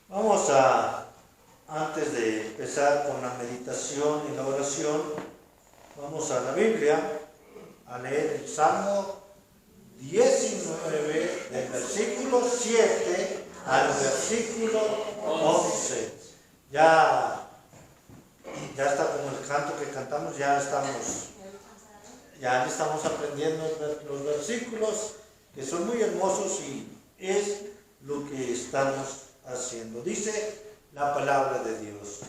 Vamos a, antes de empezar con la meditación y la oración, vamos a la Biblia a leer el Salmo 19, del versículo 7 al versículo 11. Ya está como el canto que cantamos, ya estamos aprendiendo los versículos que son muy hermosos y es lo que estamos haciendo. Dice la palabra de Dios: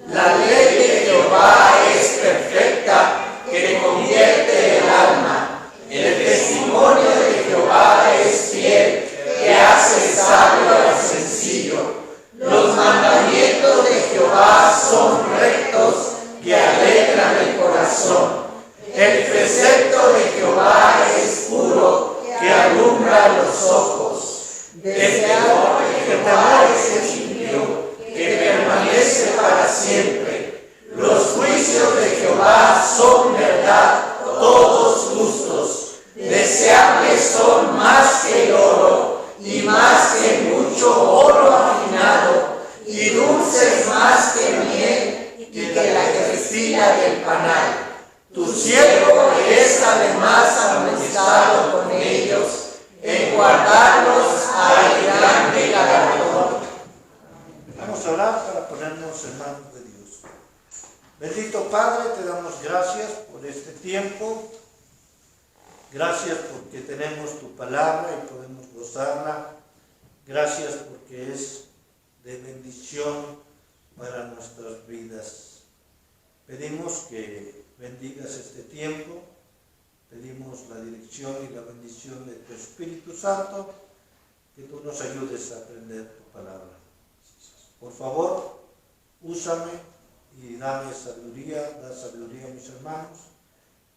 La ley de Jehová es perfecta, que convierte el alma. El testimonio de Jehová es fiel, que hace sabio al sencillo. Los mandamientos de Jehová son rectos, que alegran el corazón. El precepto de Jehová es puro, que alumbra los ojos. El temor de Jehová es limpio, que permanece para siempre. Los juicios de Jehová son verdad, todos justos. Deseables son más que el oro, y más que mucho oro afinado, y dulces más que miel, y que la que destila del panal. Tu siervo es además amonestado con ellos, en guardarlos hay grande galardón. Vamos a orar para ponernos en manos de Dios. Bendito Padre, te damos gracias por este tiempo. Gracias porque tenemos tu palabra y podemos gozarla. Gracias porque es de bendición para nuestras vidas. Pedimos que bendigas este tiempo. Pedimos la dirección y la bendición de tu Espíritu Santo, que tú nos ayudes a aprender tu palabra. Por favor, úsame y dame sabiduría, da sabiduría a mis hermanos,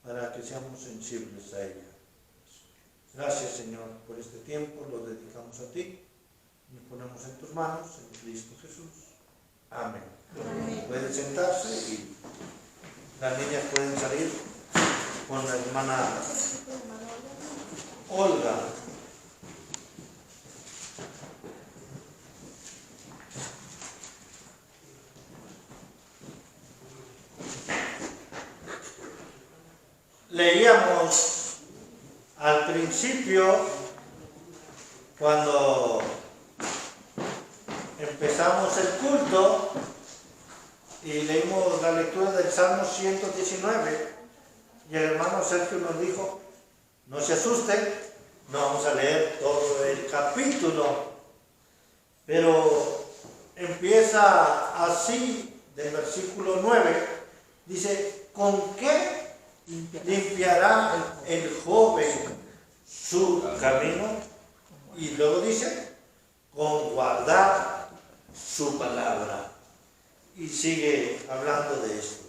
para que seamos sensibles a ella. Gracias, Señor, por este tiempo, lo dedicamos a ti, y ponemos en tus manos, en Cristo Jesús. Amén. Amén. Pueden sentarse y las niñas pueden salir con la hermana Olga. Leíamos al principio, cuando empezamos el culto, y leímos la lectura del Salmo 119, y el hermano Sergio nos dijo: no se asusten, no vamos a leer todo el capítulo, pero empieza así, del versículo 9, dice: ¿con qué limpiará el joven su camino? Y luego dice: con guardar su palabra. Y sigue hablando de esto.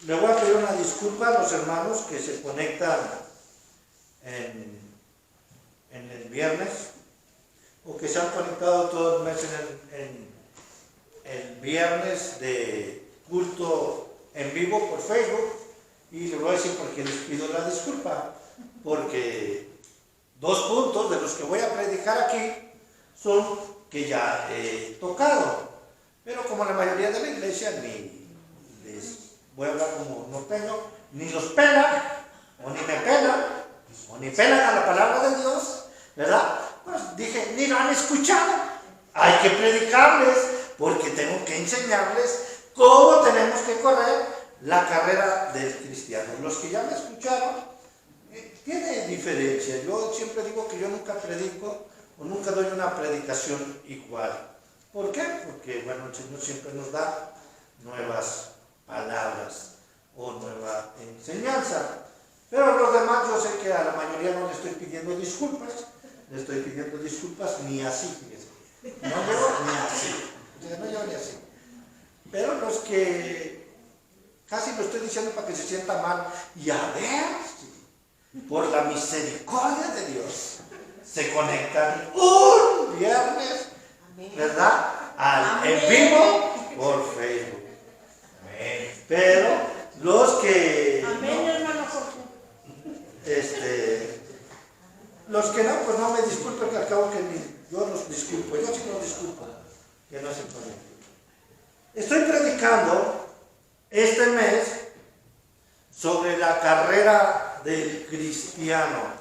Le voy a pedir una disculpa a los hermanos que se conectan en el viernes, o que se han conectado todo el mes en el viernes de culto en vivo por Facebook. Y les voy a decir por qué les pido la disculpa, porque 2 puntos de los que voy a predicar aquí son que ya he tocado, pero como la mayoría de la iglesia ni les voy a hablar como norteño, ni los pelan, o ni me pelan, o ni pelan a la palabra de Dios, ¿verdad? Pues dije, ni lo han escuchado. Hay que predicarles, porque tengo que enseñarles cómo tenemos que correr la carrera del cristiano. Los que ya me escucharon, tiene diferencia. Yo siempre digo que yo nunca predico o nunca doy una predicación igual. ¿Por qué? Porque, bueno, el Señor siempre nos da nuevas palabras o nueva enseñanza. Pero a los demás, yo sé que a la mayoría no le estoy pidiendo disculpas. Le estoy pidiendo disculpas ni así, fíjese. No llevo ni así. No llevo ni así. Pero los que casi lo estoy diciendo para que se sienta mal, y a ver, por la misericordia de Dios, se conectan un viernes, ¿verdad? En vivo por Facebook. Amén. Pero los que los que no, pues no me disculpen, que al cabo que Yo los disculpo, yo sí los disculpo, que no se puede. Estoy predicando este mes sobre la carrera del cristiano.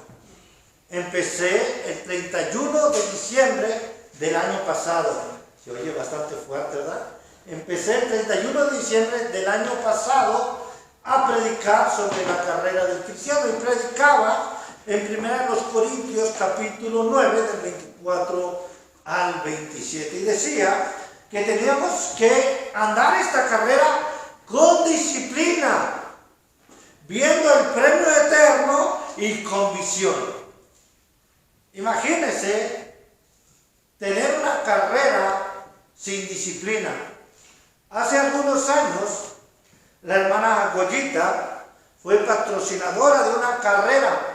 Empecé el 31 de diciembre del año pasado. Se oye bastante fuerte, ¿verdad? Empecé el 31 de diciembre del año pasado a predicar sobre la carrera del cristiano y predicaba en 1 Corintios capítulo 9 del 24 al 27 y decía que teníamos que andar esta carrera con disciplina, viendo el premio eterno y con visión. Imagínense tener una carrera sin disciplina. Hace algunos años, la hermana Goyita fue patrocinadora de una carrera.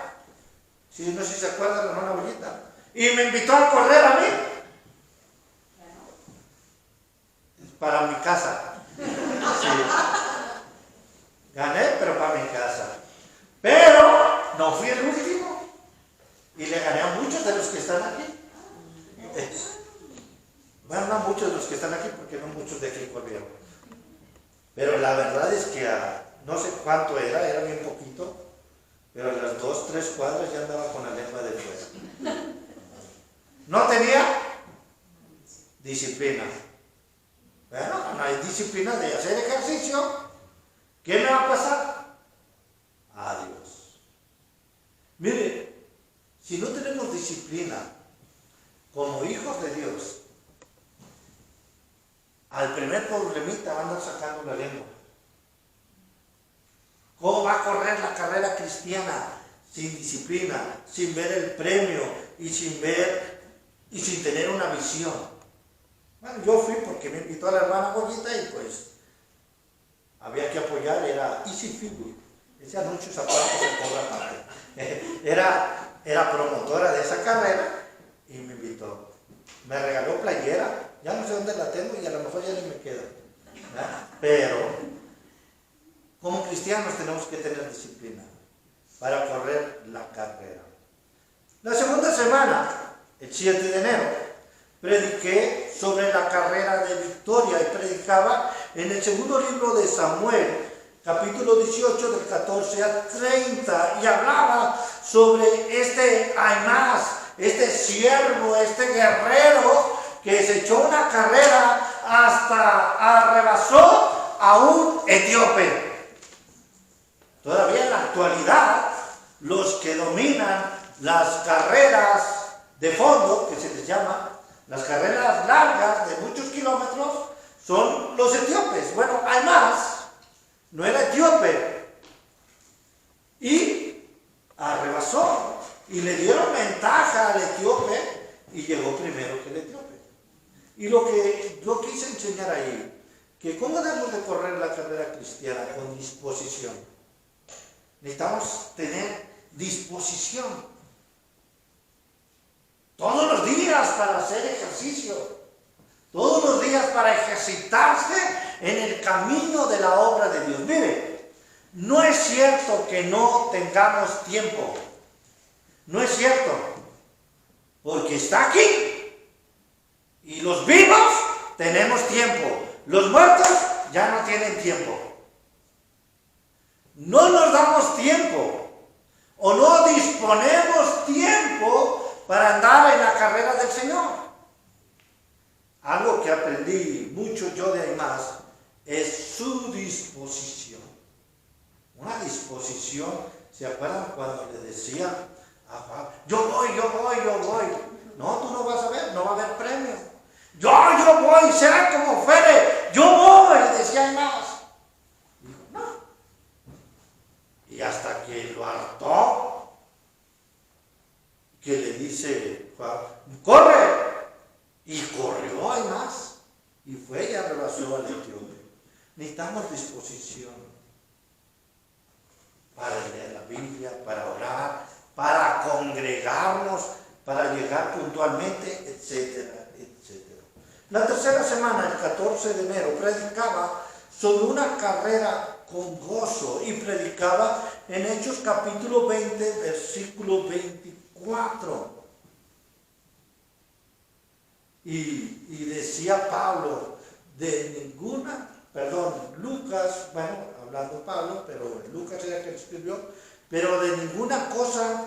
Sí, no sé si se acuerdan de la hermana Goyita. Y me invitó a correr a mí. Para mi casa. Sí. Gané, pero para mi casa. Pero no fui el último. Y le gané a muchos de los que están aquí. Bueno, no muchos de los que están aquí, porque no muchos de aquí corrieron. Pero la verdad es que no sé cuánto era bien poquito, pero a las 2, 3 cuadras ya andaba con la lengua de fuera. No tenía disciplina. Bueno, no hay disciplina de hacer ejercicio. ¿Qué me va a pasar? Adiós. Mire, si no tenemos disciplina como hijos de Dios, al primer problemita van a andar sacando la lengua. ¿Cómo va a correr la carrera cristiana sin disciplina, sin ver el premio y sin tener una visión? Bueno, yo fui porque me invitó a la hermana Goyita y pues había que apoyar, era Easy Figure. Ese anuncio aparte se cobra aparte. Era promotora de esa carrera y me invitó. Me regaló playera, ya no sé dónde la tengo y a lo mejor ya ni me queda. ¿Verdad? Pero como cristianos tenemos que tener disciplina para correr la carrera. La segunda semana, el 7 de enero, prediqué sobre la carrera de victoria y predicaba en el segundo libro de Samuel, capítulo 18, del 14 al 30, y hablaba sobre este Aimás, este siervo, este guerrero que se echó una carrera hasta arrebasó a un etíope. Todavía en la actualidad, los que dominan las carreras de fondo, que se les llama, las carreras largas de muchos kilómetros, son los etíopes. Bueno, Aimás no era etíope y arrebasó y le dieron ventaja al etíope y llegó primero que el etíope. Y lo que yo quise enseñar ahí, que cómo debemos de correr la carrera cristiana con disposición. Necesitamos tener disposición todos los días para hacer ejercicio, todos los días para ejercitarse en el camino de la obra de Dios. Mire, no es cierto que no tengamos tiempo, no es cierto, porque está aquí. Y los vivos tenemos tiempo, los muertos ya no tienen tiempo. No nos damos tiempo o no disponemos tiempo para andar en la carrera del Señor. Algo que aprendí mucho yo de Aimás es su disposición. Una disposición, ¿se acuerdan cuando le decían a Juan, yo voy? No, tú no vas a ver, no va a haber premio. Yo voy, sea como fuere, yo voy, decía Aimás. Dijo, no. Y hasta que lo hartó, que le dice Juan, corre. Y corrió Aimás. Y fue y arrebasó al etíope. Necesitamos disposición para leer la Biblia, para orar, para congregarnos, para llegar puntualmente, etcétera, etcétera. La tercera semana, el 14 de enero, predicaba sobre una carrera con gozo y predicaba en Hechos capítulo 20, versículo 24. Y decía Pablo, Lucas, bueno, hablando Pablo, pero Lucas era el que lo escribió, pero de ninguna cosa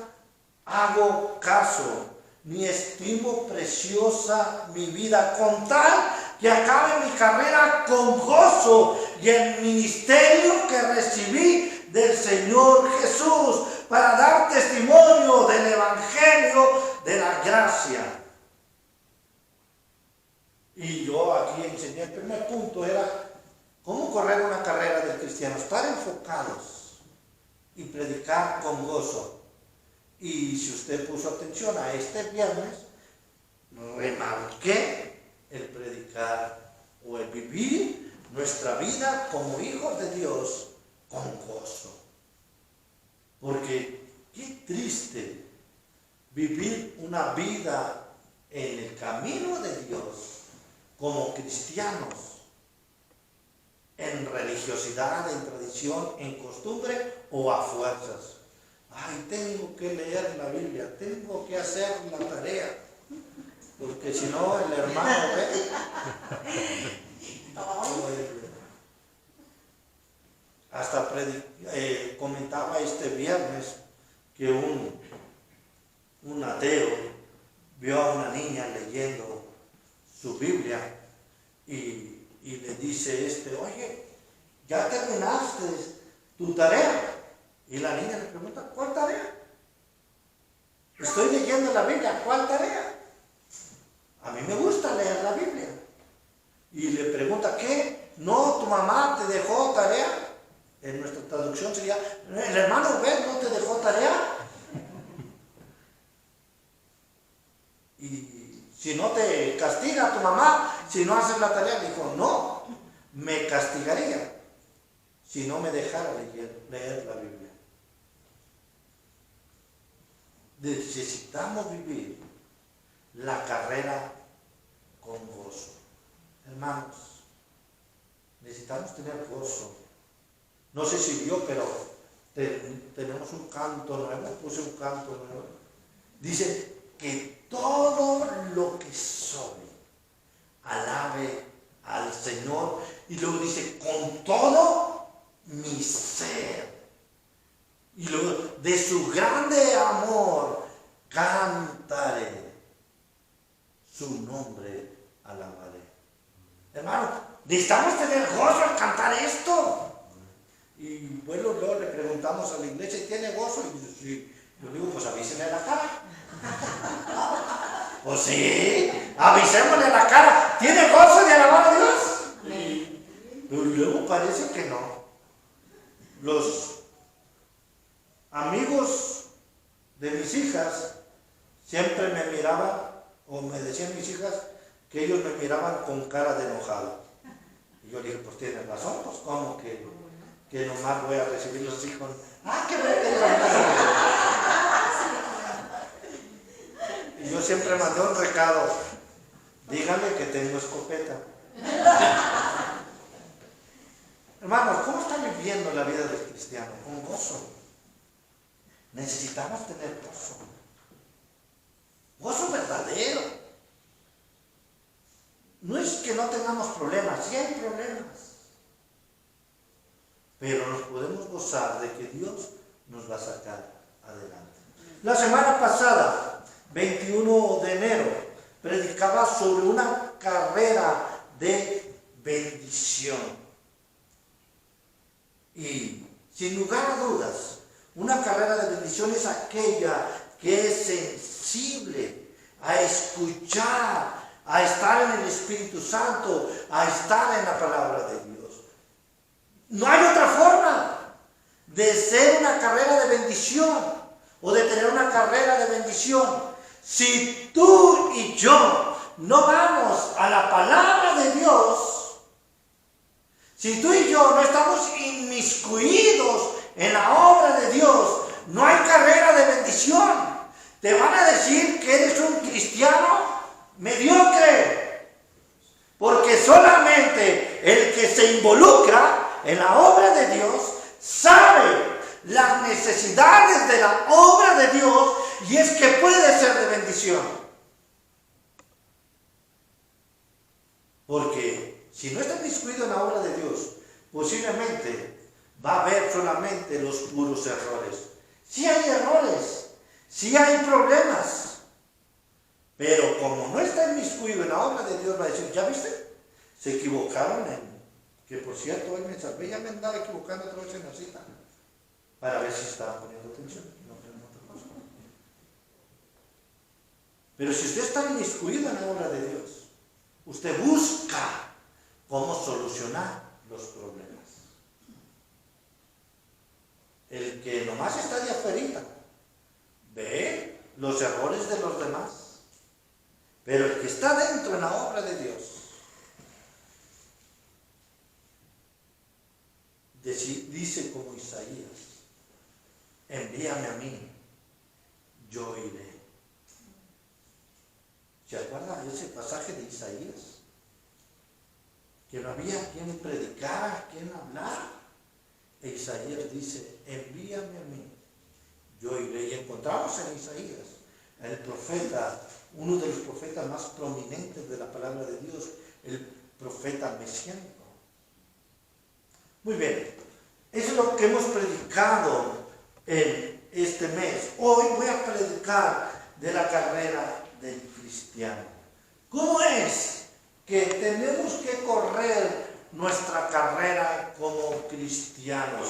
hago caso, ni estimo preciosa mi vida, con tal que acabe mi carrera con gozo y el ministerio que recibí del Señor Jesús, para dar testimonio del Evangelio de la gracia. Y yo aquí enseñé, el primer punto era cómo correr una carrera del cristiano, estar enfocados y predicar con gozo. Y si usted puso atención a este viernes, remarqué el predicar o el vivir nuestra vida como hijos de Dios con gozo. Porque qué triste vivir una vida en el camino de Dios como cristianos, en religiosidad, en tradición, en costumbre o a fuerzas. Ay, tengo que leer la Biblia, tengo que hacer la tarea, porque si no el hermano ve. Hasta comentaba este viernes que un ateo vio a una niña leyendo su Biblia y le dice oye, ¿ya terminaste tu tarea? Y la niña le pregunta, ¿cuál tarea? Estoy leyendo la Biblia, ¿cuál tarea? A mí me gusta leer la Biblia. Y le pregunta, ¿qué? ¿No, tu mamá te dejó tarea? En nuestra traducción sería, ¿el hermano Ben no te dejó tarea? Y si no te castiga tu mamá, si no haces la tarea, dijo, no, me castigaría si no me dejara leer la Biblia. Necesitamos vivir la carrera con gozo. Hermanos, necesitamos tener gozo. No sé si vio, pero tenemos un canto nuevo, puse un canto nuevo. Dice que todo lo que soy alabe al Señor, y luego dice con todo mi ser, y luego de su grande amor cantaré, su nombre alabaré. Hermano, necesitamos tener gozo al cantar esto. Y bueno, luego le preguntamos a la iglesia, ¿tiene gozo? Y dice, sí. Yo digo, pues avísenle la cara. Pues sí, avisémosle la cara. ¿Tiene gozo de alabar a Dios? Pero luego parece que no. Los amigos de mis hijas siempre me miraban, o me decían mis hijas, que ellos me miraban con cara de enojado. Y yo dije, pues tienes razón, pues cómo que nomás voy a recibirlos así con, qué bueno. Y yo siempre mandé un recado, díganle que tengo escopeta. Hermanos, ¿cómo está viviendo la vida del cristiano? Con gozo. Necesitamos tener gozo. Gozo verdadero. No es que no tengamos problemas, sí hay problemas. Pero nos podemos gozar de que Dios nos va a sacar adelante. La semana pasada, 21 de enero, predicaba sobre una carrera de bendición. Y sin lugar a dudas, una carrera de bendición es aquella que es sensible a escuchar, a estar en el Espíritu Santo, a estar en la palabra de Dios. No hay otra forma de ser una carrera de bendición o de tener una carrera de bendición. Si tú y yo no vamos a la palabra de Dios, si tú y yo no estamos inmiscuidos en la obra de Dios, no hay carrera de bendición. Te van a decir que eres un cristiano mediocre, porque solamente el que se involucra en la obra de Dios sabe las necesidades de la obra de Dios, y es que puede ser de bendición. Porque si no está inmiscuido en la obra de Dios, posiblemente va a haber solamente los puros errores. Sí hay errores, sí hay problemas, pero como no está inmiscuido en la obra de Dios, va a decir, ¿ya viste? Se equivocaron que por cierto, hoy me salvé, ya me andaba equivocando otra vez en la cita, para ver si estaban poniendo atención, no en otra cosa. Pero si usted está inmiscuido en la obra de Dios, usted busca cómo solucionar los problemas. El que nomás está de afuera ve los errores de los demás, pero el que está dentro en la obra de Dios dice como Isaías, envíame a mí, yo iré. ¿Se acuerda de ese pasaje de Isaías? Que no había quien predicara, quien hablara. E Isaías dice, envíame a mí, yo iré. Y encontramos en Isaías, el profeta, uno de los profetas más prominentes de la palabra de Dios, el profeta mesiánico. Muy bien, eso es lo que hemos predicado en este mes. Hoy voy a predicar de la carrera del cristiano. ¿Cómo es que tenemos que correr nuestra carrera como cristianos?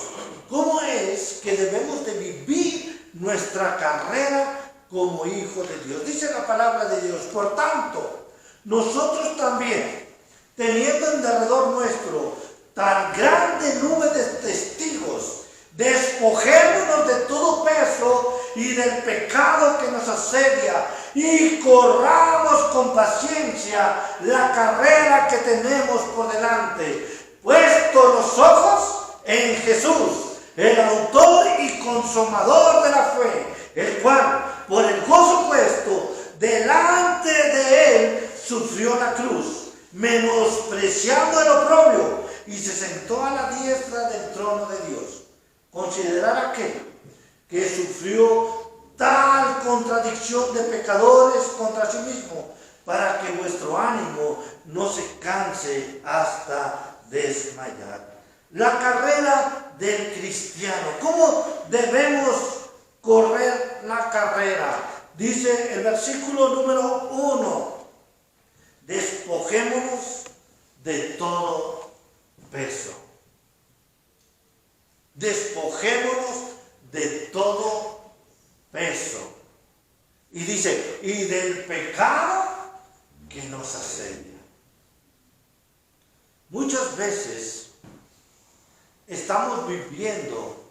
¿Cómo es que debemos de vivir nuestra carrera como hijos de Dios? Dice la palabra de Dios, por tanto, nosotros también, teniendo en derredor nuestro tan grande nube de testigos, despojémonos de todo peso y del pecado que nos asedia y corramos con paciencia la carrera que tenemos por delante, puesto los ojos en Jesús, el autor y consumador de la fe, el cual por el gozo puesto delante de él sufrió la cruz, menospreciando el oprobio, y se sentó a la diestra del trono de Dios. Considerar aquel que sufrió tal contradicción de pecadores contra sí mismo, para que vuestro ánimo no se canse hasta desmayar. La carrera del cristiano. ¿Cómo debemos correr la carrera? Dice el versículo número 1, despojémonos de todo peso. Despojémonos de todo peso. Y dice, y del pecado que nos asedia. Muchas veces estamos viviendo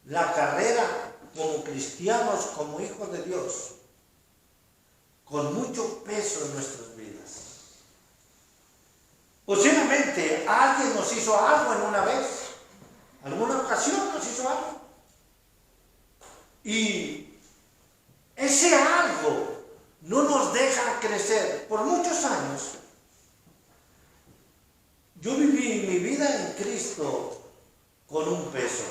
la carrera como cristianos, como hijos de Dios, con mucho peso en nuestras vidas. Posiblemente alguien nos hizo algo en una vez, alguna ocasión nos hizo algo. Y ese algo no nos deja crecer. Por muchos años, yo viví mi vida en Cristo con un peso.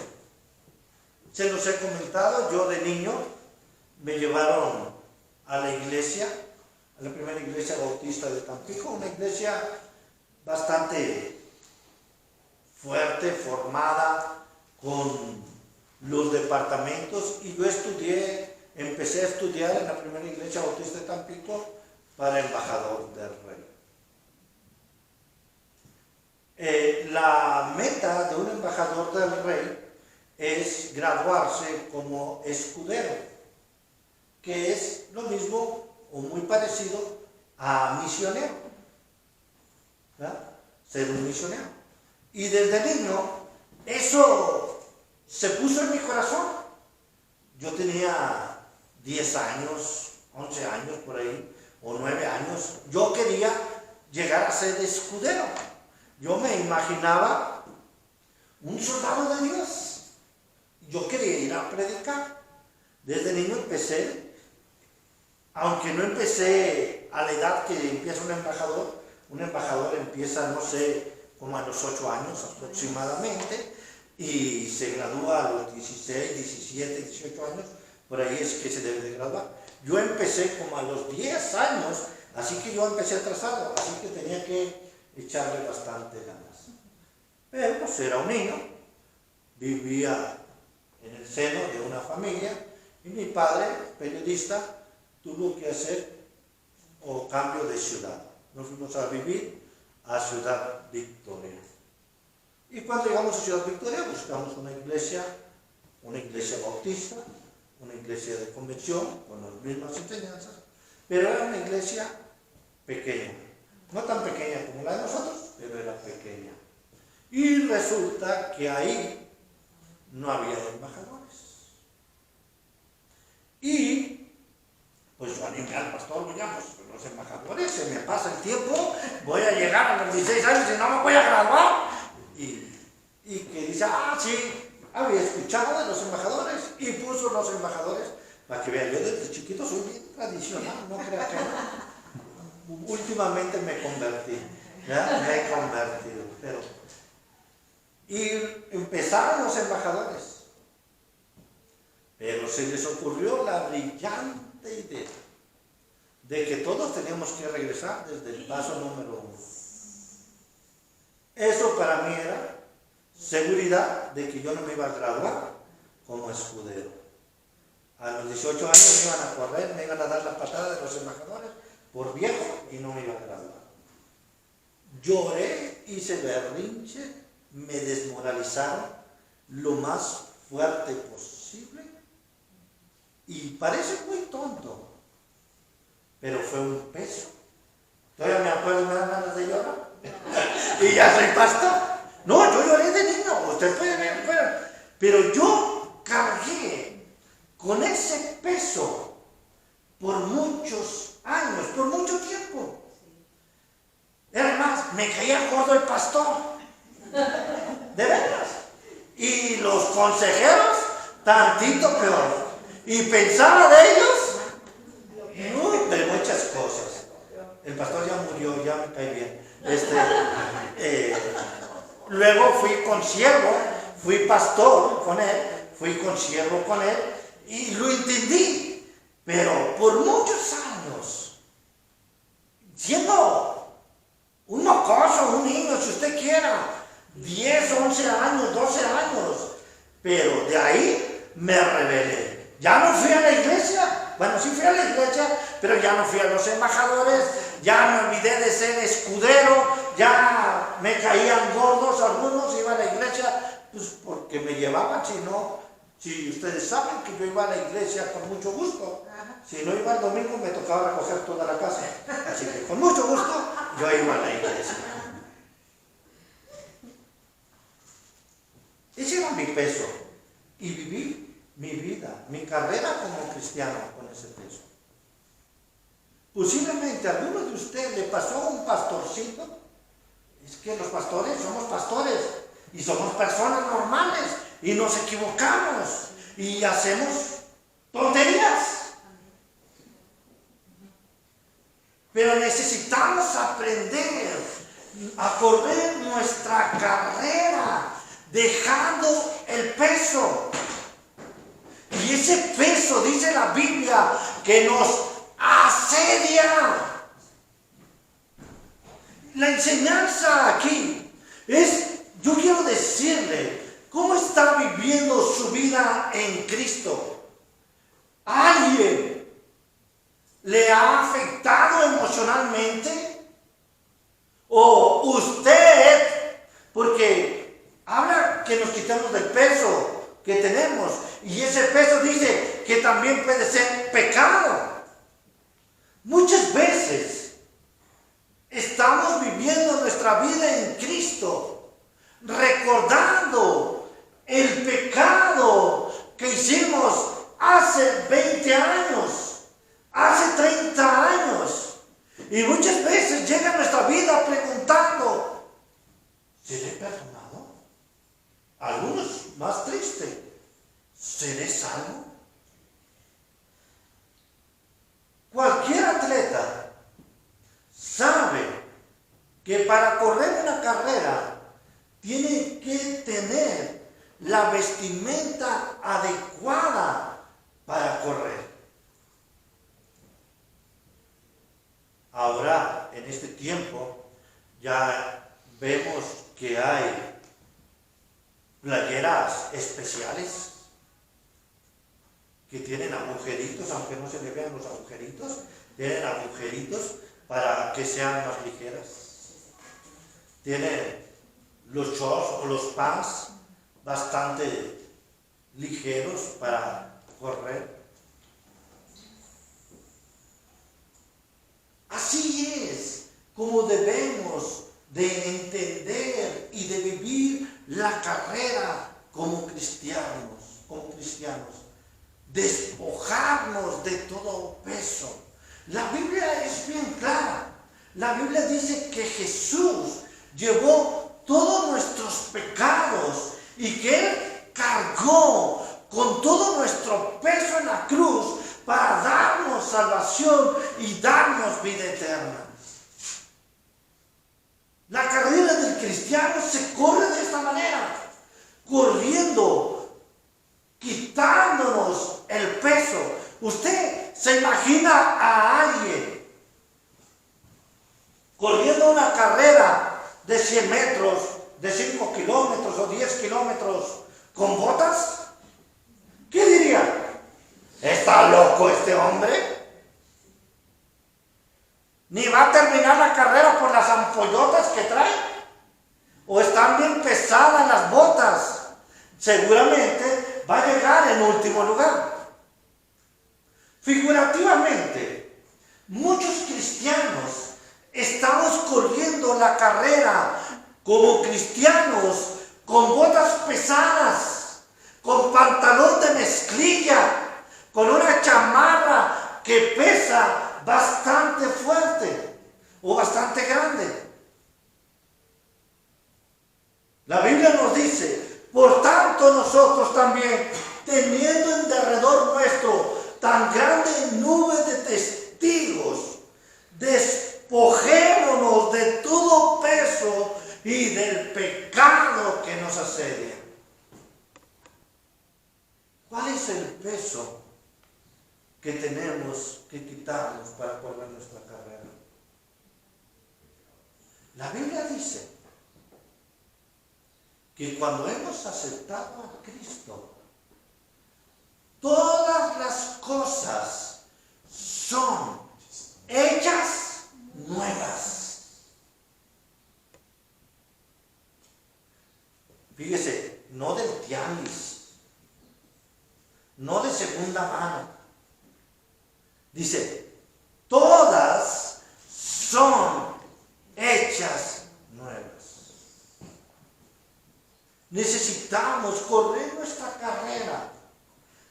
Se los he comentado, yo de niño me llevaron a la iglesia, a la primera iglesia bautista de Tampico, una iglesia bastante fuerte, formada, con los departamentos, y yo empecé a estudiar en la primera iglesia bautista de Tampico para embajador del rey. La meta de un embajador del rey es graduarse como escudero, que es lo mismo o muy parecido a misionero, ¿verdad? Ser un misionero. Y desde niño eso se puso en mi corazón. Yo tenía 10 años, 11 años por ahí, o 9 años. Yo quería llegar a ser escudero. Yo me imaginaba un soldado de Dios. Yo quería ir a predicar. Desde niño empecé, aunque no empecé a la edad que empieza un embajador empieza, no sé, como a los 8 años aproximadamente, y se gradúa a los 16, 17, 18 años, por ahí es que se debe de graduar. Yo empecé como a los 10 años, así que yo empecé atrasado, así que tenía que echarle bastante ganas. Pero pues era un niño, vivía en el seno de una familia y mi padre, periodista, tuvo que hacer cambio de ciudad. Nos fuimos a vivir a Ciudad Victoria. Y cuando llegamos a Ciudad Victoria buscamos una iglesia bautista, una iglesia de convención con las mismas enseñanzas, pero era una iglesia pequeña, no tan pequeña como la de nosotros, pero era pequeña. Y resulta que ahí no había embajadores. Y pues yo animé al pastor, oiga, pues los embajadores, se me pasa el tiempo, voy a llegar a los 16 años y no me voy a graduar. Y que dice, sí, había escuchado de los embajadores y puso los embajadores, para que vean, yo desde chiquito soy bien tradicional, no crea que no. Últimamente me convertí, ¿ya? Me he convertido, y empezaron los embajadores, pero se les ocurrió la brillante idea de que todos teníamos que regresar desde el paso número 1. Eso para mí era seguridad de que yo no me iba a graduar como escudero. A los 18 años me iban a correr, me iban a dar la patada de los embajadores por viejo y no me iba a graduar. Lloré, hice berrinche, me desmoralizaron lo más fuerte posible y parece muy tonto, pero fue un peso. Todavía me acuerdo, me dan ganas de llorar. Y ya soy pastor. No, yo lloré de niño, usted puede ver, pero yo cargué con ese peso por muchos años, por mucho tiempo. Era más, me caía gordo el pastor. De veras. Y los consejeros, tantito peor. Y pensaba de ellos, de muchas cosas. El pastor ya murió, ya me cae bien. Luego fui consiervo, fui pastor con él, fui consiervo con él y lo entendí. Pero por muchos años, siendo un mocoso, un niño, si usted quiera, 10, 11 años, 12 años, pero de ahí me rebelé. Ya no fui a la iglesia, bueno, sí fui a la iglesia, pero ya no fui a los embajadores, ya me olvidé de ser escudero, ya me caían gordos algunos, iba a la iglesia, pues porque me llevaban, si ustedes saben que yo iba a la iglesia con mucho gusto, si no iba el domingo me tocaba recoger toda la casa, así que con mucho gusto yo iba a la iglesia. Ese era mi peso y viví mi vida, mi carrera como cristiano con ese peso. Posiblemente a alguno de ustedes le pasó a un pastorcito. Es que los pastores somos pastores y somos personas normales y nos equivocamos y hacemos tonterías. Pero necesitamos aprender a correr nuestra carrera dejando el peso. Y ese peso, dice la Biblia, que nos asedia. La enseñanza aquí es, yo quiero decirle, ¿cómo está viviendo su vida en Cristo? ¿Alguien le ha afectado emocionalmente? ¿O usted? Porque habla que nos quitamos del peso que tenemos, y ese peso dice que también puede ser pecado. Muchas veces estamos viviendo nuestra vida en Cristo, recordando el pecado que hicimos hace 20 años, hace 30 años, y muchas veces llega a nuestra vida preguntando, ¿seré perdonado? Algunos más tristes, ¿seré salvo? Cualquier atleta sabe que para correr una carrera tiene que tener la vestimenta adecuada para correr. Ahora, en este tiempo, ya vemos que hay playeras especiales que tienen agujeritos, aunque no se le vean los agujeritos, tienen agujeritos para que sean más ligeras. Tienen los shorts o los pants bastante ligeros para correr. Así es como debemos de entender y de vivir la carrera como cristianos. Despojarnos de todo peso. La Biblia es bien clara. La Biblia dice que Jesús llevó todos nuestros pecados y que Él cargó con todo nuestro peso en la cruz para darnos salvación y darnos vida eterna. La carrera del cristiano se corre de esta manera, corriendo, quitándonos el peso. Usted se imagina a alguien corriendo una carrera de 100 metros, de 5 kilómetros o 10 kilómetros con botas. ¿Qué diría? ¿Está loco este hombre? Ni va a terminar la carrera por las ampollotas que trae. O están bien pesadas las botas. Seguramente va a llegar en último lugar. Figurativamente, muchos cristianos estamos corriendo la carrera como cristianos con botas pesadas, con pantalón de mezclilla, con una chamarra que pesa bastante fuerte o bastante grande. La Biblia nos dice, por tanto nosotros también, teniendo en derredor nuestro tan grande nube de testigos, despojémonos de todo peso y del pecado que nos asedia. ¿Cuál es el peso que tenemos que quitarnos para correr nuestra carrera? La Biblia dice que cuando hemos aceptado a Cristo, todas las cosas son hechas nuevas. Fíjese, no del tianguis, no de segunda mano. Dice, todas son hechas nuevas. Necesitamos correr nuestra carrera,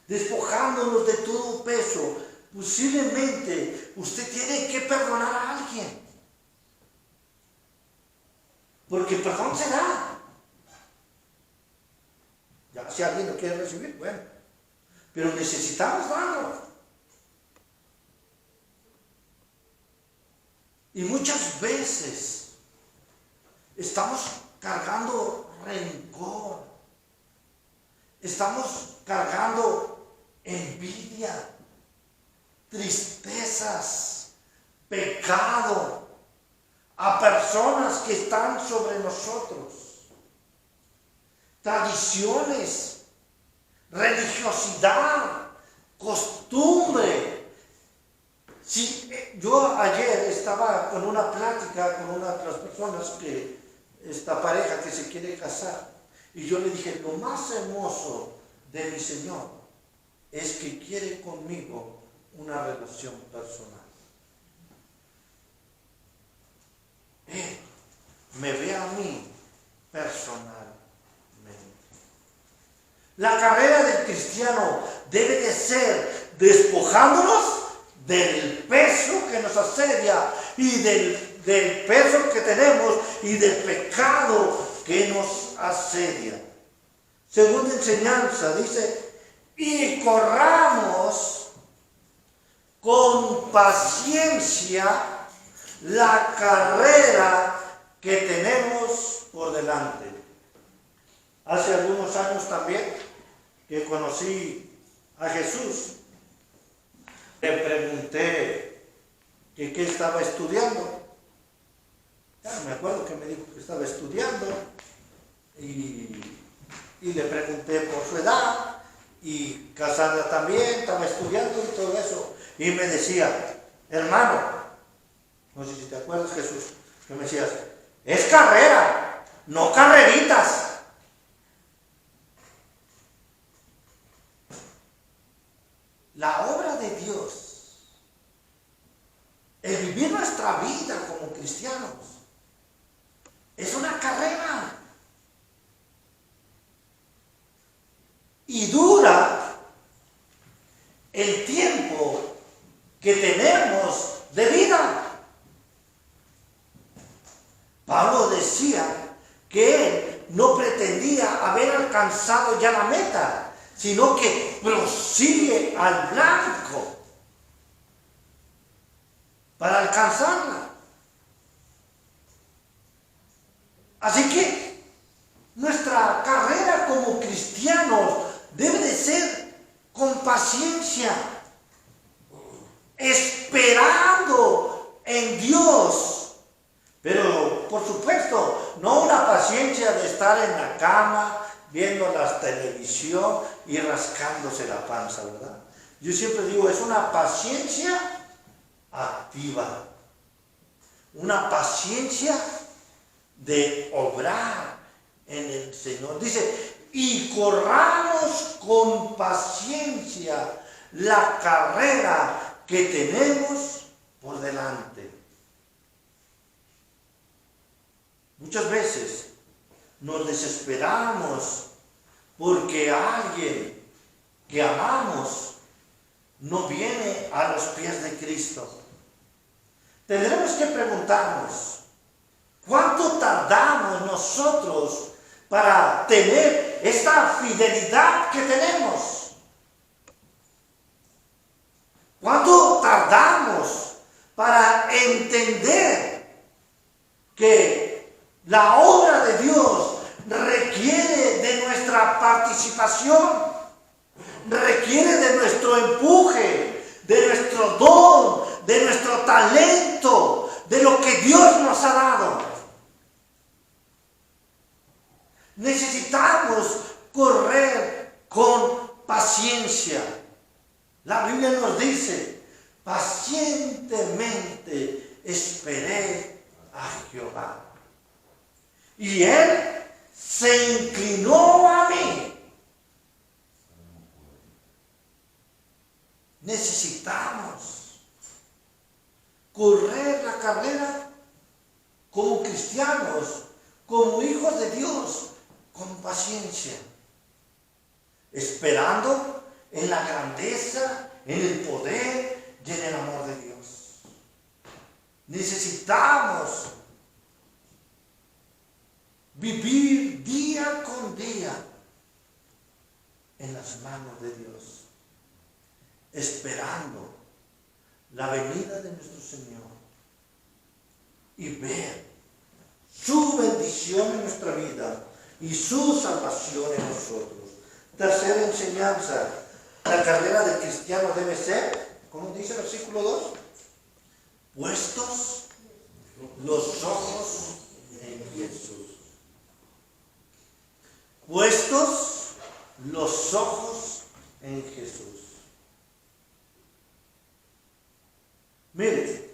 despojándonos de todo peso. Posiblemente usted tiene que perdonar a alguien, porque el perdón se da. Ya, si alguien lo quiere recibir, bueno, pero necesitamos darlo. Y muchas veces estamos cargando rencor, estamos cargando envidia, tristezas, pecado a personas que están sobre nosotros, tradiciones, religiosidad, costumbre. Sí, yo ayer estaba con una plática con una de las personas que, esta pareja que se quiere casar, y yo le dije, lo más hermoso de mi Señor es que quiere conmigo una relación personal. Él me ve a mí personalmente. La carrera del cristiano debe de ser despojándonos del peso que nos asedia y del peso que tenemos y del pecado que nos asedia. Segunda enseñanza dice, y corramos con paciencia la carrera que tenemos por delante. Hace algunos años también que conocí a Jesús, le pregunté que qué estaba estudiando. Ya no me acuerdo que me dijo que estaba estudiando y le pregunté por su edad, y Casandra también estaba estudiando y todo eso, y me decía, hermano, no sé si te acuerdas, Jesús, que me decías, es carrera, no carreritas. La obra de Dios, el vivir nuestra vida como cristianos, es una carrera. Y dura el tiempo que tenemos de vida. Pablo decía que él no pretendía haber alcanzado ya la meta, sino que prosigue al blanco para alcanzarla. Así que nuestra carrera como cristianos debe de ser con paciencia, esperando en Dios. Pero, por supuesto, no una paciencia de estar en la cama, viendo la televisión y rascándose la panza, ¿verdad? Yo siempre digo, es una paciencia activa. Una paciencia de obrar en el Señor. Dice, y corramos con paciencia la carrera que tenemos por delante. Muchas veces nos desesperamos porque alguien que amamos no viene a los pies de Cristo. Tendremos que preguntarnos, ¿cuánto tardamos nosotros para tener esta fidelidad que tenemos? ¿Cuánto tardamos para entender que la obra de Dios requiere de nuestra participación, requiere de nuestro empuje, de nuestro don, de nuestro talento, de lo que Dios nos ha dado? Necesitamos correr con paciencia. La Biblia nos dice, pacientemente esperé a Jehová, y Él se inclinó a mí. Necesitamos correr la carrera como cristianos, como hijos de Dios, con paciencia, esperando en la grandeza, en el poder y en el amor de Dios. Necesitamos vivir día con día en las manos de Dios, esperando la venida de nuestro Señor y ver su bendición en nuestra vida y su salvación en nosotros. Tercera enseñanza, la carrera del cristiano debe ser, ¿cómo dice el versículo 2? Puestos los ojos en Jesús. Puestos los ojos en Jesús. Mire,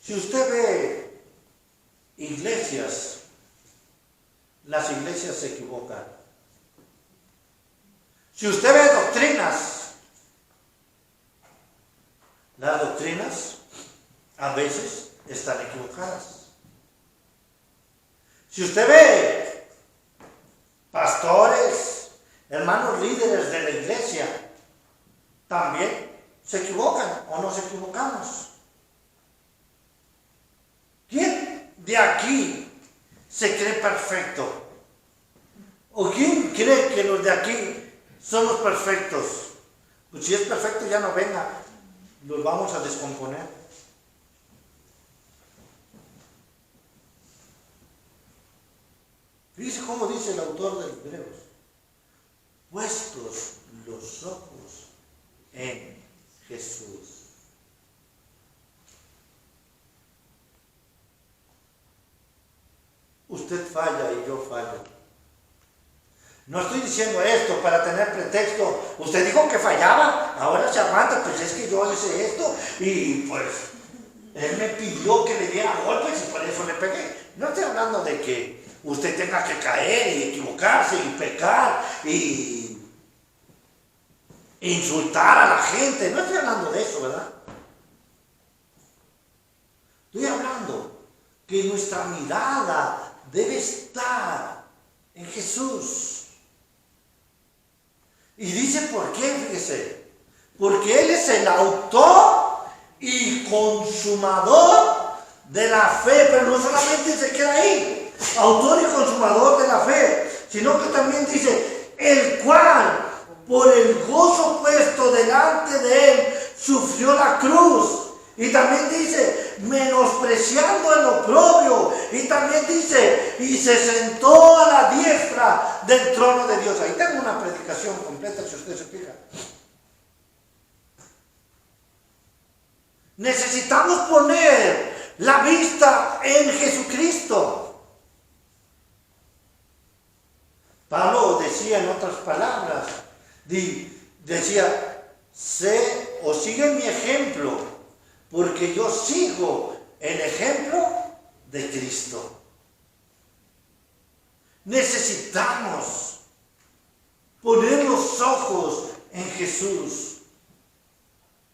si usted ve iglesias, las iglesias se equivocan. Si usted ve doctrinas, las doctrinas a veces están equivocadas. Si usted ve pastores, hermanos líderes de la iglesia, también se equivocan o nos equivocamos. ¿Quién de aquí se cree perfecto? ¿O quién cree que los de aquí somos perfectos? Pues si es perfecto ya no venga, los vamos a descomponer. Fíjese cómo dice el autor de Hebreos: puestos los ojos en Jesús. usted falla y yo fallo. No estoy diciendo esto para tener pretexto. Usted dijo que fallaba, ahora se aguanta, pues es que yo hice esto y pues él me pidió que le diera golpes y por eso le pegué. No estoy hablando de que usted tenga que caer y equivocarse y pecar y insultar a la gente. No estoy hablando de eso, ¿verdad? Estoy hablando que nuestra mirada debe estar en Jesús. Y dice por qué, fíjese. Porque Él es el autor y consumador de la fe. Pero no solamente se queda ahí, autor y consumador de la fe, sino que también dice, el cual por el gozo puesto delante de Él sufrió la cruz. Y también dice, menospreciando el oprobio. Y también dice, y se sentó a la diestra del trono de Dios. Ahí tengo una predicación completa, si usted se fija. Necesitamos poner la vista en Jesucristo. Pablo decía en otras palabras, decía, sé o sigue mi ejemplo, porque yo sigo el ejemplo de Cristo. Necesitamos poner los ojos en Jesús.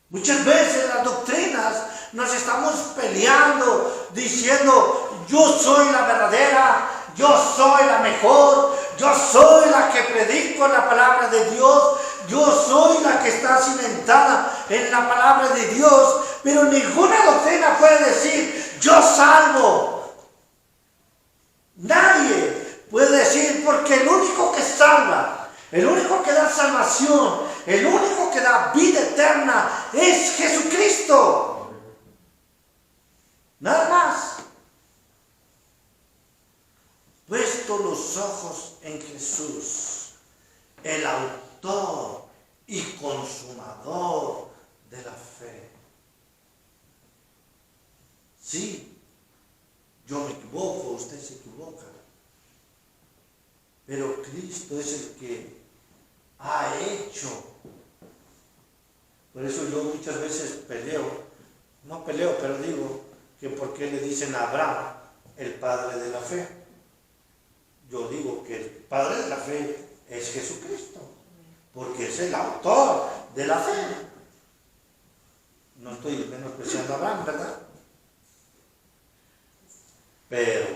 Muchas veces las doctrinas nos estamos peleando, diciendo, yo soy la verdadera, yo soy la mejor, yo soy la que predico la palabra de Dios, yo soy la que está cimentada en la palabra de Dios, pero ninguna doctrina puede decir, yo salvo. Nadie puede decir, porque el único que salva, el único que da salvación, el único que da vida eterna es Jesucristo. Nada más. Puesto los ojos en Jesús, el autor y consumador de la fe. Sí, yo me equivoco, usted se equivoca, pero Cristo es el que ha hecho. Por eso yo muchas veces pero digo que por qué le dicen a Abraham el padre de la fe. Yo digo que el padre de la fe es Jesucristo, porque es el autor de la fe. No estoy menospreciando a Abraham, ¿verdad? Pero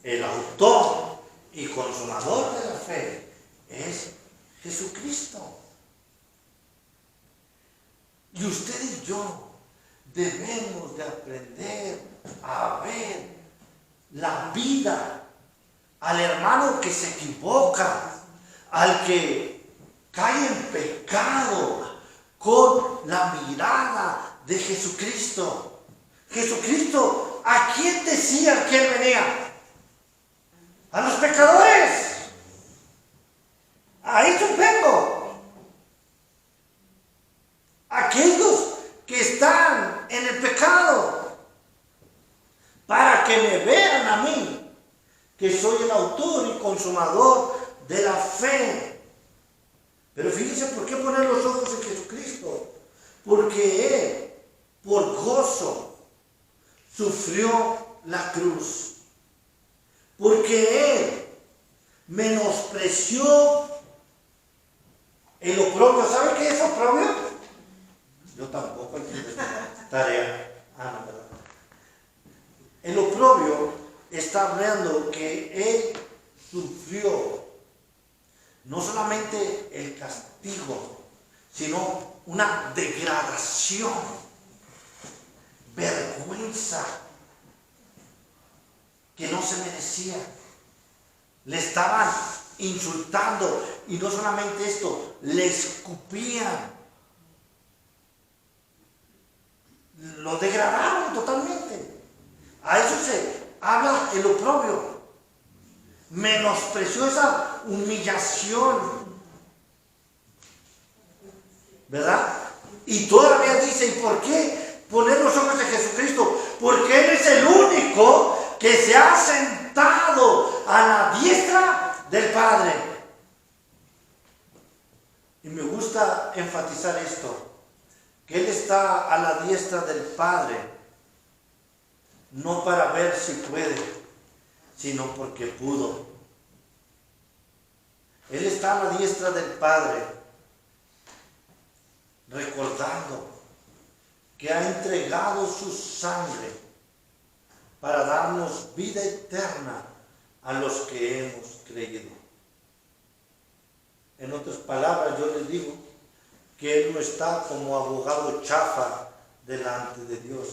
el autor y consumador de la fe es Jesucristo. Y usted y yo debemos de aprender a ver la vida al hermano que se equivoca, al que cae en pecado, con la mirada de Jesucristo. Jesucristo, ¿a quién decía que Él venía? A los pecadores. A ellos vengo. Aquellos que están en el pecado, para que me vean a mí, que soy el autor y consumador de la fe. Pero fíjense por qué poner los ojos en Jesucristo. Porque Él, por gozo, sufrió la cruz. Porque Él menospreció el oprobio. ¿Sabe qué es oprobio? Yo tampoco, hay que tarea. No, ¿verdad? El oprobio está hablando que Él sufrió no solamente el castigo, sino una degradación, vergüenza que no se merecía. Le estaban insultando, y no solamente esto, le escupían, lo degradaron totalmente. A eso se habla el oprobio. Menospreció esa humillación, ¿verdad? Y todavía dice, ¿y por qué poner los ojos en Jesucristo? Porque Él es el único que se ha sentado a la diestra del Padre. Y me gusta enfatizar esto, que Él está a la diestra del Padre, no para ver si puede, sino porque pudo. Él está a la diestra del Padre, recordando que ha entregado su sangre para darnos vida eterna a los que hemos creído. En otras palabras, yo les digo que Él no está como abogado chafa delante de Dios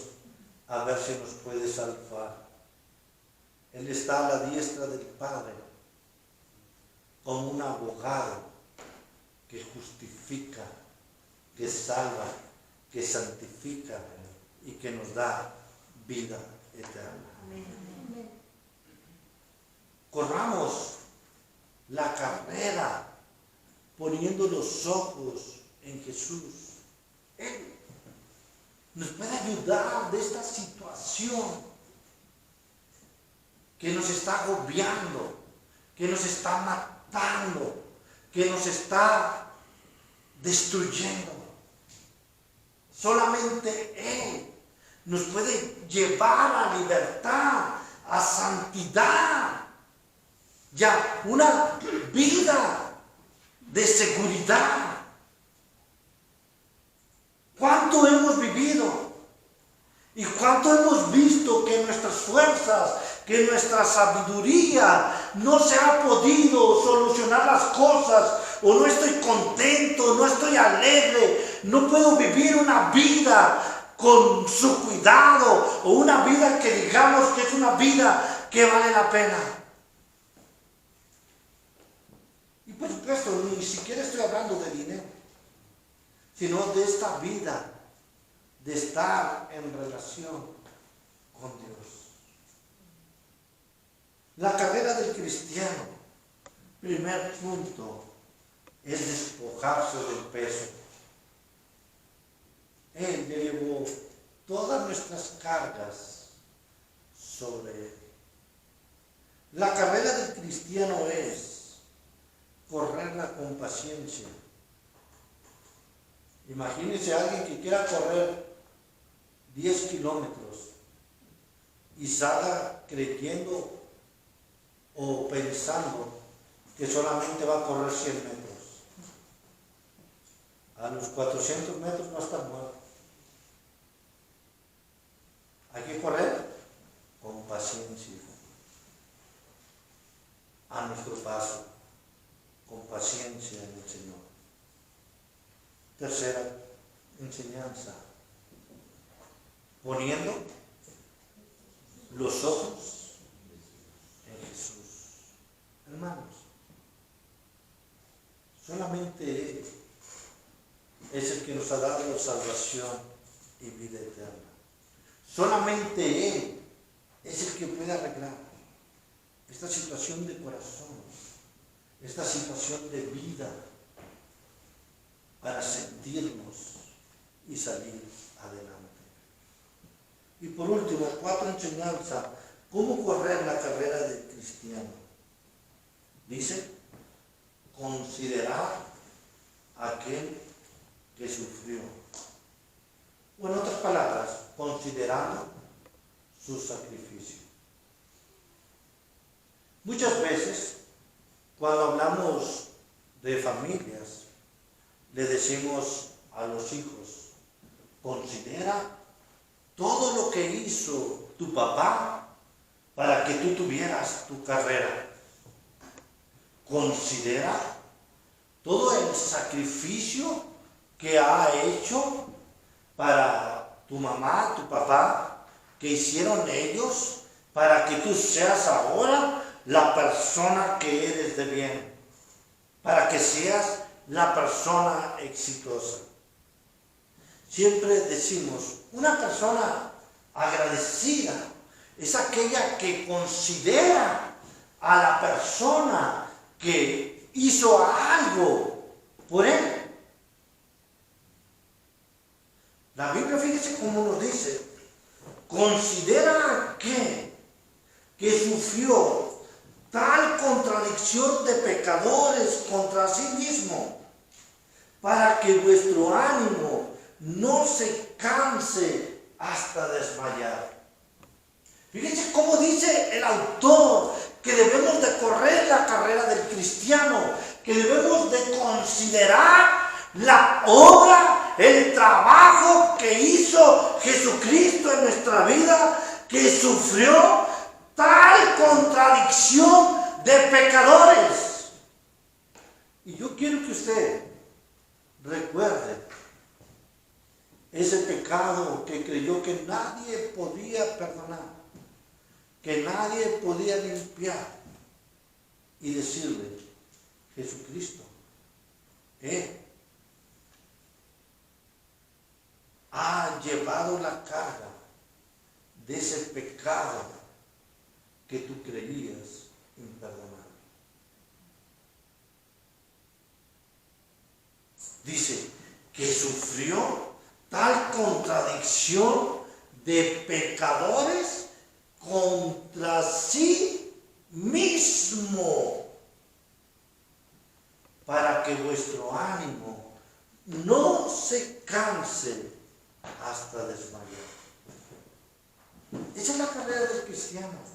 a ver si nos puede salvar. Él está a la diestra del Padre como un abogado que justifica, que salva, que santifica y que nos da vida eterna. Corramos la carrera poniendo los ojos en Jesús. Él nos puede ayudar de esta situación que nos está agobiando, que nos está matando, que nos está destruyendo. Solamente Él nos puede llevar a libertad, a santidad, ya una vida de seguridad. ¿Cuánto hemos vivido? ¿Y cuánto hemos visto que nuestras fuerzas, que nuestra sabiduría no se ha podido solucionar las cosas? O no estoy contento, no estoy alegre, no puedo vivir una vida con su cuidado, o una vida que digamos que es una vida que vale la pena. Y por supuesto, ni siquiera estoy hablando de dinero, sino de esta vida, de estar en relación con Dios. La carrera del cristiano, primer punto, es despojarse del peso. Él llevó todas nuestras cargas sobre Él. La carrera del cristiano es correrla con paciencia. Imagínense a alguien que quiera correr 10 kilómetros y salga creyendo o pensando que solamente va a correr 100 metros. A los 400 metros va a estar muerto. Hay que correr con paciencia, a nuestro paso, con paciencia en el Señor. Tercera enseñanza, poniendo los ojos en Jesús. Hermanos, solamente Él es el que nos ha dado salvación y vida eterna. Solamente Él es el que puede arreglar esta situación de corazón, esta situación de vida, para sentirnos y salir adelante. Y por último, 4 enseñanzas. ¿Cómo correr la carrera del cristiano? Dice, considerar a aquel que sufrió. O en otras palabras, considerando su sacrificio. Muchas veces, cuando hablamos de familias, le decimos a los hijos, considera todo lo que hizo tu papá para que tú tuvieras tu carrera. Considera todo el sacrificio que ha hecho para tu mamá, tu papá, que hicieron ellos para que tú seas ahora la persona que eres de bien, para que seas la persona exitosa. Siempre decimos, una persona agradecida es aquella que considera a la persona que hizo algo por él. La Biblia, fíjese cómo nos dice, considera que sufrió tal contradicción de pecadores contra sí mismo, para que vuestro ánimo no se canse hasta desmayar. Fíjense cómo dice el autor que debemos de correr la carrera del cristiano, que debemos de considerar la obra, el trabajo que hizo Jesucristo en nuestra vida, que sufrió tal contradicción de pecadores. Y yo quiero que usted recuerde ese pecado que creyó que nadie podía perdonar, que nadie podía limpiar, y decirle: Jesucristo, ha llevado la carga de ese pecado que tú creías imperdonable. Dice que sufrió tal contradicción de pecadores contra sí mismo, para que vuestro ánimo no se canse hasta desmayar. Esa es la carrera del cristiano.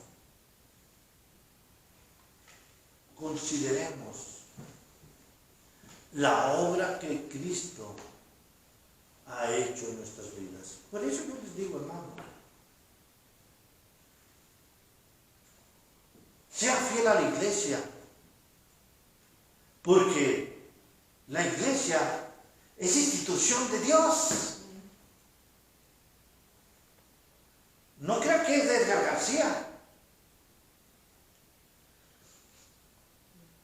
Consideremos la obra que Cristo ha hecho en nuestras vidas. Por eso yo les digo, hermano, sea fiel a la iglesia, porque la iglesia es institución de Dios. No crea que es de Edgar García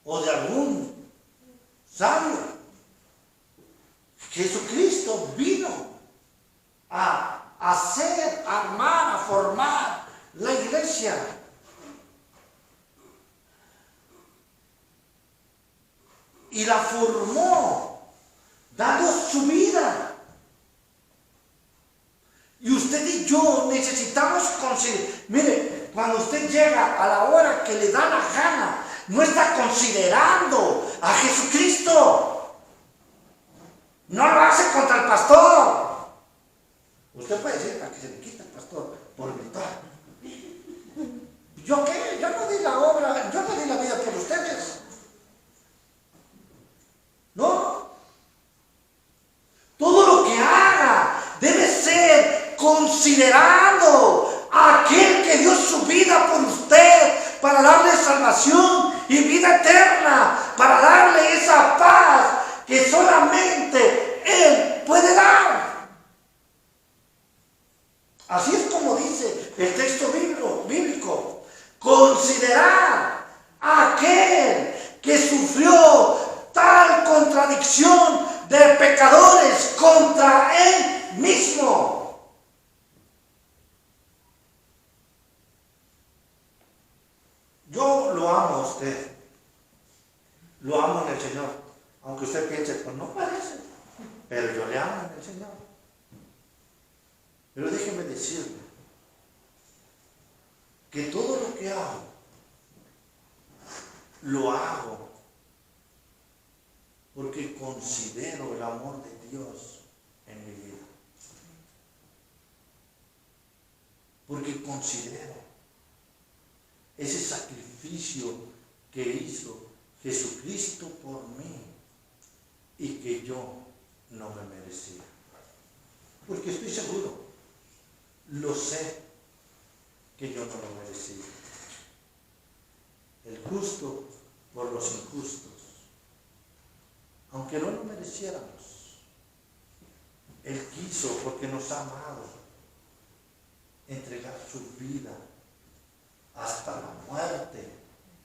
o de algún sabio. Jesucristo vino a hacer, a armar, a formar la iglesia. Y la formó dando su vida. Y usted y yo necesitamos considerar. Mire, cuando usted llega a la hora que le da la gana, no está considerando a Jesucristo. No lo hace contra el pastor. Usted puede decir: para que se le quite el pastor por gritar. ¿Yo qué? Yo no di la obra, yo no di la vida por ustedes. No. Todo lo que haga debe ser considerando a aquel que dio su vida por usted para darle salvación y vida eterna, para darle esa paz que solamente Él puede dar. Así es como dice el texto bíblico: considerar a aquel que sufrió tal contradicción de pecadores contra Él mismo. Yo lo amo a usted, lo amo en el Señor, aunque usted piense: pues no parece, pero yo le amo en el Señor. Pero déjeme decirle que todo lo que hago, lo hago porque considero el amor de Dios en mi vida. Porque considero ese sacrificio que hizo Jesucristo por mí y que yo no me merecía. Porque estoy seguro, lo sé, que yo no lo merecía. El justo por los injustos. Aunque no lo mereciéramos, Él quiso, porque nos ha amado, entregar su vida hasta la muerte,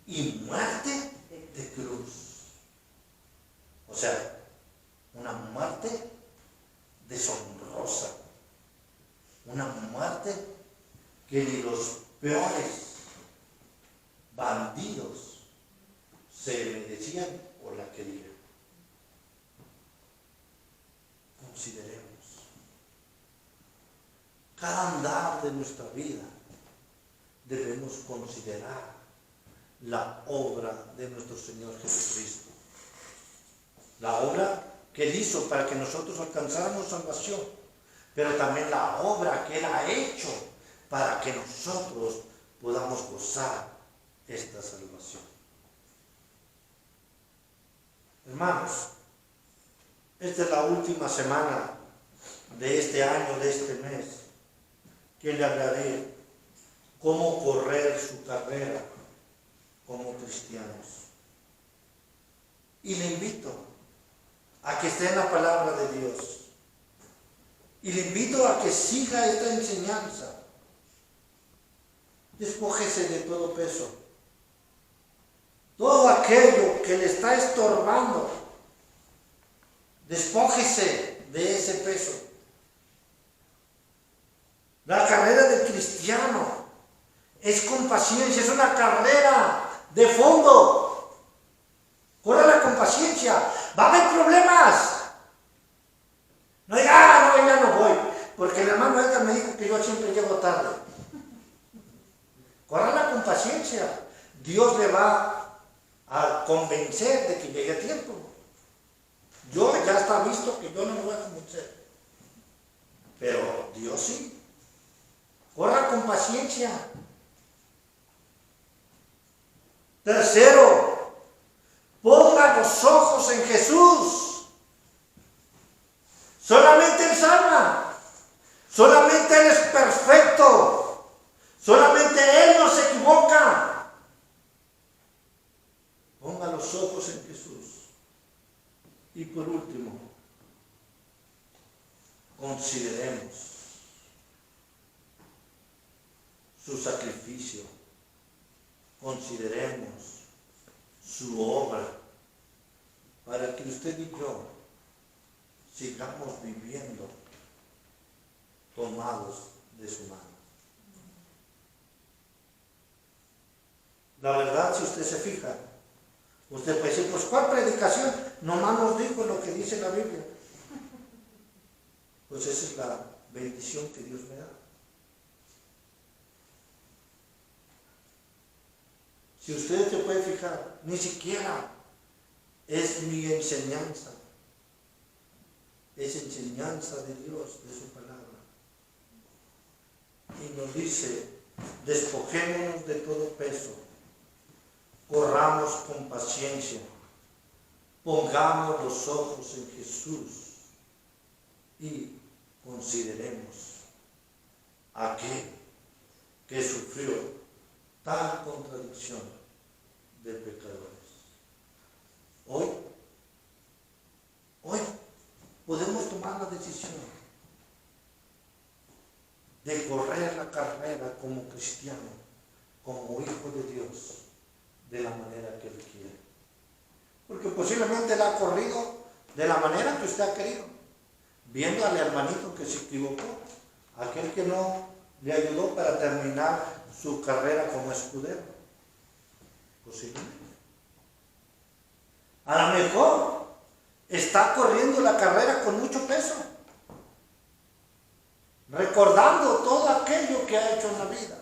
y muerte de cruz. O sea, una muerte deshonrosa, una muerte que ni los peores bandidos se merecían o la querían. Consideremos cada andar de nuestra vida debemos considerar la obra de nuestro Señor Jesucristo. La obra que Él hizo para que nosotros alcanzáramos salvación, pero también la obra que Él ha hecho para que nosotros podamos gozar esta salvación. Hermanos, esta es la última semana de este año, de este mes, que le hablaré cómo correr su carrera como cristianos. Y le invito a que esté en la palabra de Dios. Y le invito a que siga esta enseñanza. Despójese de todo peso. Todo aquello que le está estorbando, despójese de ese peso. La carrera del cristiano es con paciencia, es una carrera de fondo. Córrala con paciencia. Va a haber problemas. No diga, no, ya no voy, porque el hermano Edgar me dijo que yo siempre llego tarde. Córrala con paciencia. Dios le va a convencer de que llegue a tiempo. Yo ya está visto que yo no me voy a convencer. Pero Dios sí. Corra con paciencia. Tercero, ponga los ojos en Jesús. Solamente Él salva. Solamente Él es perfecto. Solamente Él no se equivoca. Ponga los ojos en Jesús. Y por último, consideremos su sacrificio. Consideremos su obra para que usted y yo sigamos viviendo tomados de su mano. La verdad, si usted se fija, usted puede decir, pues ¿cuál predicación? Nomás nos dijo lo que dice la Biblia. Pues esa es la bendición que Dios me da. Si usted se puede fijar, ni siquiera es mi enseñanza. Es enseñanza de Dios, de su palabra. Y nos dice, despojémonos de todo peso, corramos con paciencia, pongamos los ojos en Jesús y consideremos a aquel que sufrió tal contradicción de pecadores. Hoy podemos tomar la decisión de correr la carrera como cristiano, como hijo de Dios, de la manera que Él quiere. Porque posiblemente Él ha corrido de la manera que usted ha querido, viendo al hermanito que se equivocó, aquel que no le ayudó para terminar su carrera como escudero. Posiblemente. A lo mejor está corriendo la carrera con mucho peso, recordando todo aquello que ha hecho en la vida.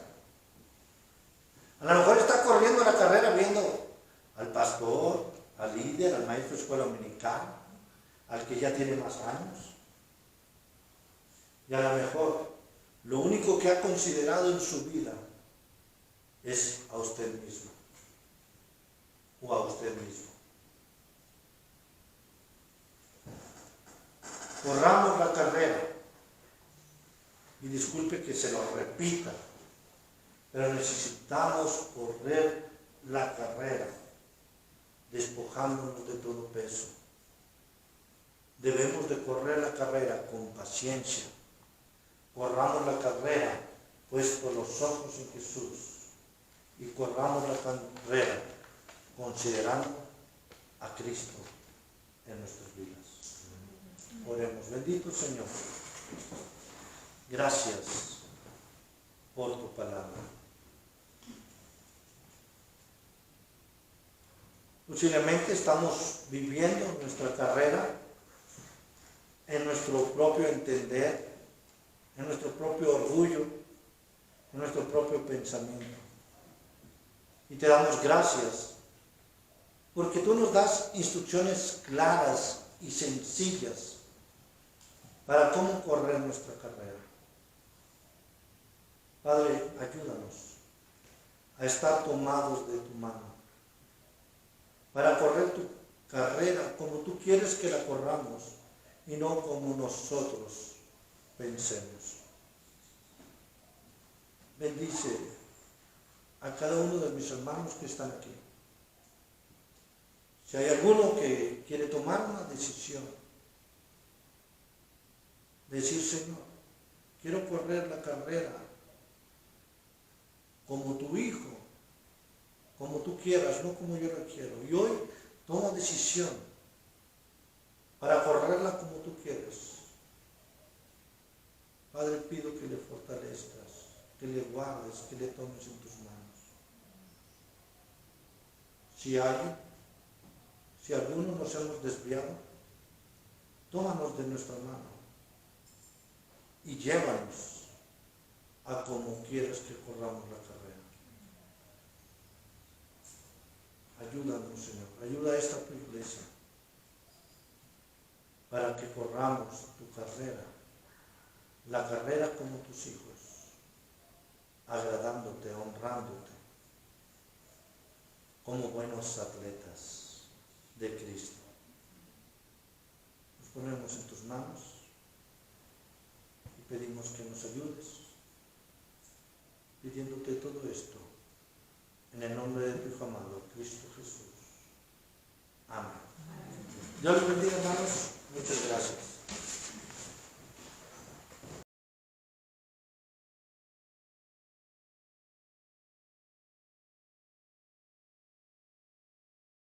A lo mejor está corriendo la carrera viendo al pastor, al líder, al maestro de escuela dominical, al que ya tiene más años. Y a lo mejor lo único que ha considerado en su vida es a usted mismo o a usted mismo. Corramos la carrera. Y disculpe que se lo repita, pero necesitamos correr la carrera, despojándonos de todo peso. Debemos de correr la carrera con paciencia. Corramos la carrera puestos los ojos en Jesús y corramos la carrera considerando a Cristo en nuestras vidas. Oremos. Bendito Señor, gracias por tu palabra. Posiblemente estamos viviendo nuestra carrera en nuestro propio entender, en nuestro propio orgullo, en nuestro propio pensamiento. Y te damos gracias porque tú nos das instrucciones claras y sencillas para cómo correr nuestra carrera. Padre, ayúdanos a estar tomados de tu mano para correr tu carrera como tú quieres que la corramos y no como nosotros pensemos. Bendice a cada uno de mis hermanos que están aquí. Si hay alguno que quiere tomar una decisión, decir, Señor, quiero correr la carrera como tu hijo, como tú quieras, no como yo la quiero. Y hoy toma decisión para correrla como tú quieres. Padre, pido que le fortalezcas, que le guardes, que le tomes en tus manos. Si alguno nos hemos desviado, tómanos de nuestra mano y llévanos a como quieras que corramos la carrera. Ayúdanos, Señor, ayuda a esta tu iglesia para que corramos tu carrera, la carrera como tus hijos, agradándote, honrándote, como buenos atletas de Cristo. Nos ponemos en tus manos y pedimos que nos ayudes, pidiéndote todo esto en el nombre de tu Hijo amado, Cristo Jesús. Amén. Dios los bendiga, hermanos. Muchas gracias.